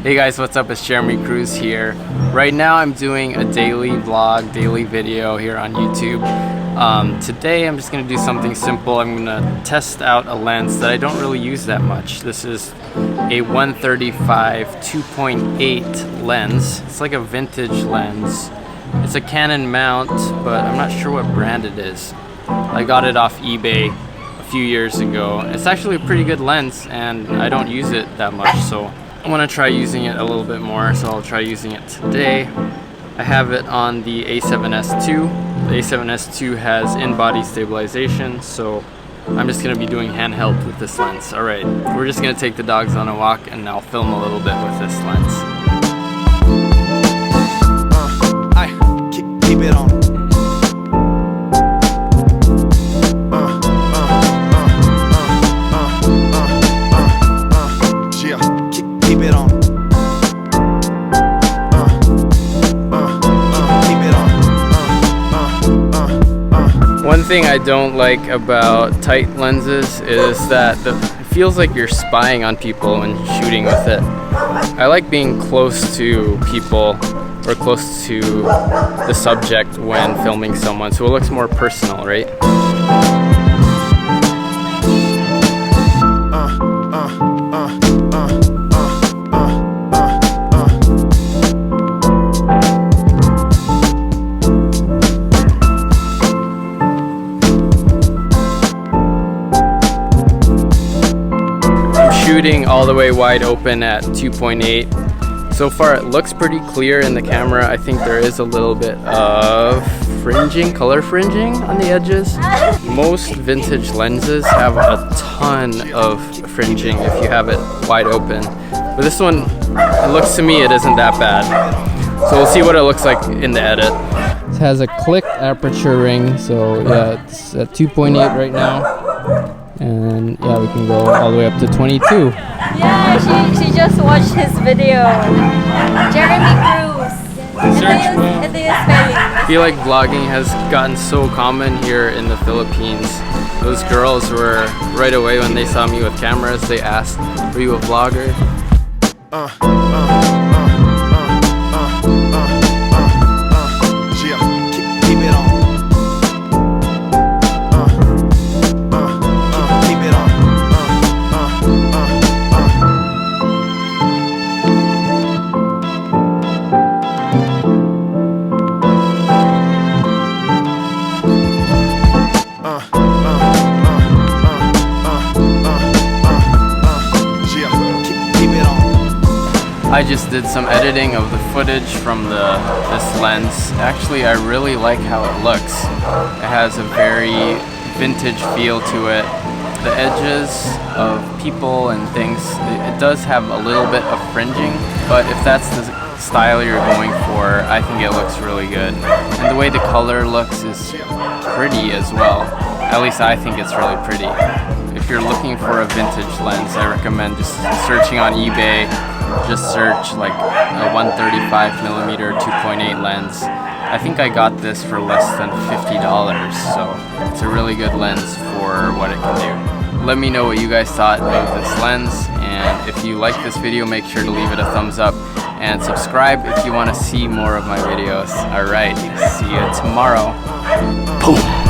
Hey guys, what's up? It's Kruis here. Right now I'm doing a daily vlog, daily video here on YouTube. Today I'm just going to do something simple. I'm going to test out a lens that I don't really use that much. This is a 135 2.8 lens. It's like a vintage lens. It's a Canon mount, but I'm not sure what brand it is. I got it off eBay a few years ago. It's actually a pretty good lens and I don't use it that much, so I want to try using it a little bit more, so I'll try using it today. I have it on the A7S II. The A7S II has in-body stabilization, so I'm just going to be doing handheld with this lens. Alright, we're just going to take the dogs on a walk and I'll film a little bit with this lens. Keep it on. One thing I don't like about tight lenses is that it feels like you're spying on people when shooting with it. I like being close to people or close to the subject when filming someone, so it looks more personal, right? Shooting all the way wide open at 2.8. So far it looks pretty clear in the camera. I think there is a little bit of fringing, color fringing on the edges. Most vintage lenses have a ton of fringing if you have it wide open. But this one, it looks to me it isn't that bad. So we'll see what it looks like in the edit. It has a click aperture ring, so yeah, it's at 2.8 right now. And yeah, we can go all the way up to 22. Yeah, she just watched his video. Kruis. I feel like vlogging has gotten so common here in the Philippines. Those girls were, right away when they saw me with cameras, they asked, "Are you a vlogger?" I just did some editing of the footage from this lens. Actually, I really like how it looks. It has a very vintage feel to it. The edges of people and things, it does have a little bit of fringing, but if that's the style you're going for, I think it looks really good. And the way the color looks is pretty as well. At least I think it's really pretty. If you're looking for a vintage lens, I recommend just searching on eBay. Just search like a 135mm 2.8 lens. I think I got this for less than $50, so it's a really good lens for what it can do. Let me know what you guys thought of this lens, and if you like this video, make sure to leave it a thumbs up and subscribe if you want to see more of my videos. Alright, see you tomorrow. Boom!